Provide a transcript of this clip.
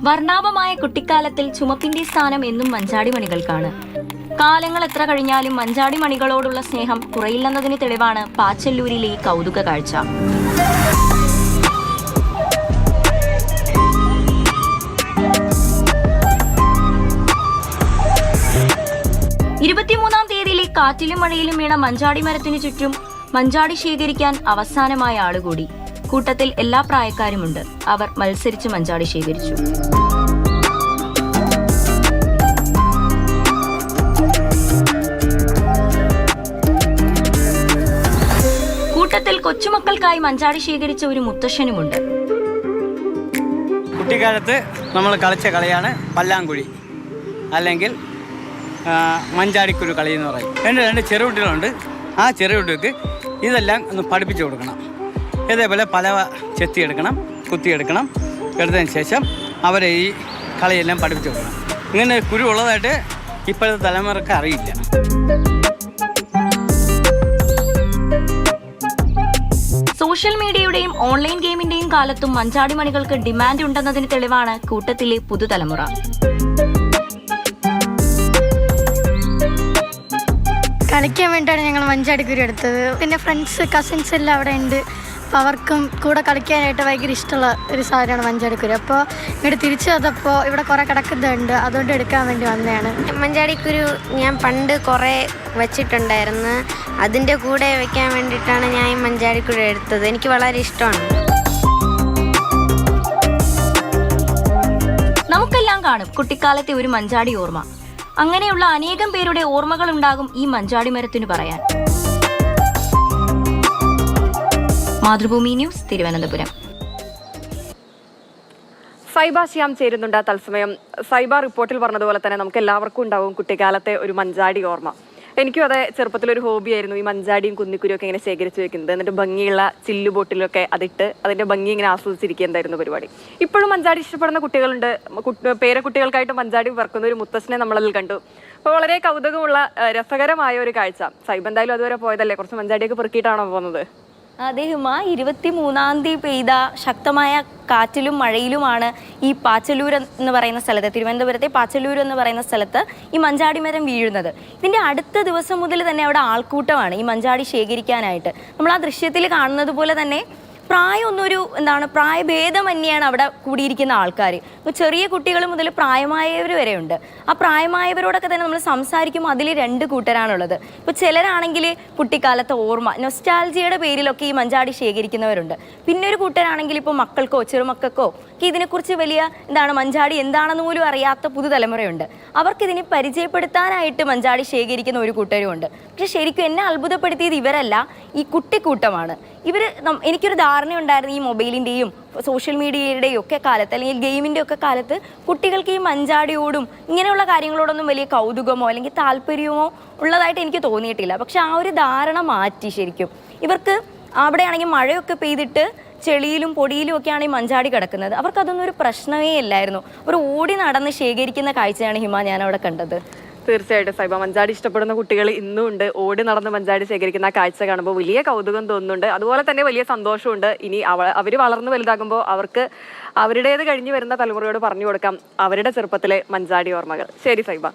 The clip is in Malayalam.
വർണ്ണാഭമായ കുട്ടിക്കാലത്തിൽ ചുമപ്പിന്റെ സ്ഥാനം എന്നും മഞ്ചാടിമണികൾക്കാണ്. കാലങ്ങൾ എത്ര കഴിഞ്ഞാലും മഞ്ചാടിമണികളോടുള്ള സ്നേഹം കുറയില്ലെന്നതിന് തെളിവാണ് പാച്ചല്ലൂരിലെ ഈ കൗതുക കാഴ്ച. ഇരുപത്തിമൂന്നാം തീയതിയിലെ കാറ്റിലും മഴയിലും വീണ മഞ്ചാടി മരത്തിനു ചുറ്റും മഞ്ചാടി ശേഖരിക്കാൻ അവസാനമായ ആളുകൂടി. കൂട്ടത്തിൽ എല്ലാ പ്രായക്കാരുമുണ്ട്. അവർ മത്സരിച്ച് മഞ്ചാടി ശേഖരിച്ചു. കൂട്ടത്തിൽ കൊച്ചുമക്കൾക്കായി മഞ്ചാടി ശേഖരിച്ച ഒരു മുത്തശ്ശനുമുണ്ട്. കുട്ടിക്കാലത്ത് നമ്മൾ കളിച്ച കളിയാണ് പല്ലാങ്കുഴി, അല്ലെങ്കിൽ മഞ്ചാടിക്കുരു കളി എന്ന് പറയും. രണ്ട് ചെറുകുട്ടികളുണ്ട്. ആ ചെറുകുട്ടികൾക്ക് ഇതെല്ലാം ഒന്ന് പഠിപ്പിച്ചു കൊടുക്കണം. ഇതേപോലെ പലവ ചെത്തിയെടുക്കണം, കുത്തിയെടുക്കണം. എടുത്തതിന് ശേഷം അവരെ ഈ കളിയെല്ലാം പഠിപ്പിച്ചു കൊടുക്കണം. ഇങ്ങനെ കുരു ഉള്ളതായിട്ട് ഇപ്പോഴത്തെ തലമുറക്ക് അറിയില്ല. സോഷ്യൽ മീഡിയയുടെയും ഓൺലൈൻ ഗെയിമിന്റെയും കാലത്തും മഞ്ചാടി മണികൾക്ക് ഡിമാൻഡ് ഉണ്ടെന്നതിന് തെളിവാണ് കൂട്ടത്തിലെ പുതുതലമുറ. കളിക്കാൻ വേണ്ടിയാണ് ഞങ്ങൾ മഞ്ചാടിക്കുരു എടുത്തത്. പിന്നെ ഫ്രണ്ട്സ് കസിൻസ് എല്ലാം അവിടെ ഉണ്ട്. അപ്പോൾ അവർക്കും കൂടെ കളിക്കാനായിട്ട് ഭയങ്കര ഇഷ്ടമുള്ള ഒരു സാധനമാണ് മഞ്ചാടിക്കുരു. അപ്പോൾ ഇങ്ങോട്ട് തിരിച്ചു വന്നപ്പോൾ ഇവിടെ കുറേ കിടക്കുന്നുണ്ട്, അതുകൊണ്ട് എടുക്കാൻ വേണ്ടി വന്നതാണ്. മഞ്ചാടിക്കുരു ഞാൻ പണ്ട് കുറേ വച്ചിട്ടുണ്ടായിരുന്നു. അതിൻ്റെ കൂടെ വെക്കാൻ വേണ്ടിയിട്ടാണ് ഞാൻ ഈ മഞ്ചാടിക്കുരു എടുത്തത്. എനിക്ക് വളരെ ഇഷ്ടമാണ്. നമുക്കെല്ലാം കാണും കുട്ടിക്കാലത്തെ ഒരു മഞ്ചാടി ഓർമ്മ. അങ്ങനെയുള്ള അനേകം പേരുടെ ഓർമ്മകൾ ഉണ്ടാകും ഈ മഞ്ചാടി മരത്തിനു പറയാൻ. മാതൃഭൂമി ന്യൂസ്, തിരുവനന്തപുരം. സൈബ ശ്യാം ചേരുന്നുണ്ട് തത്സമയം. സൈബ റിപ്പോർട്ടിൽ പറഞ്ഞതുപോലെ തന്നെ നമുക്ക് എല്ലാവർക്കും ഉണ്ടാവും കുട്ടിക്കാലത്തെ ഒരു മഞ്ചാടി ഓർമ്മ. എനിക്കും അതെ, ചെറുപ്പത്തിലൊരു ഹോബിയായിരുന്നു ഈ മഞ്ചാടിയും കുന്നിക്കുരിയും ഒക്കെ ഇങ്ങനെ ശേഖരിച്ച് വെക്കുന്നത്. എന്നിട്ട് ഭംഗിയുള്ള ചില്ലു ബോട്ടിലൊക്കെ അതിട്ട് അതിന്റെ ഭംഗി ഇങ്ങനെ ആസ്വദിച്ചിരിക്കുന്നതായിരുന്നു പരിപാടി. ഇപ്പോഴും മഞ്ചാടി ഇഷ്ടപ്പെടുന്ന കുട്ടികളുണ്ട്. പേരക്കുട്ടികൾക്കായിട്ട് മഞ്ചാടി വറക്കുന്ന ഒരു മുത്തശ്ശനെ നമ്മളതിൽ കണ്ടു. അപ്പോൾ വളരെ കൗതുകമുള്ള രസകരമായ ഒരു കാഴ്ച. സൈബ എന്തായാലും അതുവരെ പോയതല്ലേ, കുറച്ച് മഞ്ചാടിയൊക്കെ പെറുക്കിയിട്ടാണോ പോകുന്നത്? അതെ ഹിമ, 23-ാം തീയതി പെയ്ത ശക്തമായ കാറ്റിലും മഴയിലുമാണ് ഈ പാച്ചല്ലൂർ എന്ന് പറയുന്ന സ്ഥലത്ത്, തിരുവനന്തപുരത്തെ പാച്ചല്ലൂർ എന്ന് പറയുന്ന സ്ഥലത്ത് ഈ മഞ്ചാടി മരം വീഴുന്നത്. ഇതിൻ്റെ അടുത്ത ദിവസം മുതൽ തന്നെ അവിടെ ആൾക്കൂട്ടമാണ് ഈ മഞ്ചാടി ശേഖരിക്കാനായിട്ട്. നമ്മൾ ആ ദൃശ്യത്തിൽ കാണുന്നത് പോലെ തന്നെ പ്രായഭേദമന്യാണ് അവിടെ കൂടിയിരിക്കുന്ന ആൾക്കാർ. ഇപ്പോൾ ചെറിയ കുട്ടികൾ മുതൽ പ്രായമായവർ വരെ ഉണ്ട്. ആ പ്രായമായവരോടൊക്കെ തന്നെ നമ്മൾ സംസാരിക്കുമ്പോൾ അതിൽ രണ്ട് കൂട്ടരാണുള്ളത്. ഇപ്പോൾ ചിലരാണെങ്കിൽ കുട്ടിക്കാലത്തെ ഓർമ്മ, നൊസ്റ്റാൾജിയുടെ പേരിലൊക്കെ ഈ മഞ്ചാടി ശേഖരിക്കുന്നവരുണ്ട്. പിന്നെ ഒരു കൂട്ടരാണെങ്കിൽ ഇപ്പോൾ മക്കൾക്കോ ചെറുമക്കൾക്കോ ഇതിനെക്കുറിച്ച് വലിയ മഞ്ചാടി എന്താണെന്ന് പോലും അറിയാത്ത പുതുതലമുറയുണ്ട്. അവർക്കിതിനെ പരിചയപ്പെടുത്താനായിട്ട് മഞ്ചാടി ശേഖരിക്കുന്ന ഒരു കൂട്ടരുമുണ്ട്. പക്ഷെ ശരിക്കും എന്നെ അത്ഭുതപ്പെടുത്തിയത് ഇവരല്ല, ഈ കുട്ടിക്കൂട്ടമാണ്. എനിക്കൊരു ധാരണ ഉണ്ടായിരുന്നു, ഈ മൊബൈലിൻ്റെയും സോഷ്യൽ മീഡിയയുടെയും ഒക്കെ കാലത്ത്, അല്ലെങ്കിൽ ഗെയിമിൻ്റെ ഒക്കെ കാലത്ത് കുട്ടികൾക്ക് ഈ മഞ്ചാടിയോടും ഇങ്ങനെയുള്ള കാര്യങ്ങളോടൊന്നും വലിയ കൗതുകമോ അല്ലെങ്കിൽ താല്പര്യമോ ഉള്ളതായിട്ട് എനിക്ക് തോന്നിയിട്ടില്ല. പക്ഷെ ആ ഒരു ധാരണ മാറ്റി. ശരിക്കും ഇവർക്ക് അവിടെയാണെങ്കിൽ മഴയൊക്കെ പെയ്തിട്ട് ചെളിയിലും പൊടിയിലും ഒക്കെയാണ് ഈ മഞ്ചാടി കിടക്കുന്നത്. അവർക്കതൊന്നും ഒരു പ്രശ്നമേ ഇല്ലായിരുന്നു. ഒരു ഓടി നടന്ന് ശേഖരിക്കുന്ന കാഴ്ചയാണ് ഹിമ ഞാൻ അവിടെ കണ്ടത്. തീർച്ചയായിട്ടും സൈബ, മഞ്ചാടി ഇഷ്ടപ്പെടുന്ന കുട്ടികൾ ഇന്നും ഉണ്ട്. ഓടി നടന്ന് മഞ്ചാടി ശേഖരിക്കുന്ന ആ കാഴ്ച കാണുമ്പോൾ വലിയ കൗതുകം തോന്നുന്നുണ്ട്. അതുപോലെ തന്നെ വലിയ സന്തോഷമുണ്ട്. ഇനി അവർ വളർന്നു വലുതാകുമ്പോൾ അവർക്ക് അവരുടേത് കഴിഞ്ഞു വരുന്ന തലമുറയോട് പറഞ്ഞു കൊടുക്കാം അവരുടെ ചെറുപ്പത്തിലെ മഞ്ചാടി ഓർമ്മകൾ. ശരി സൈബ.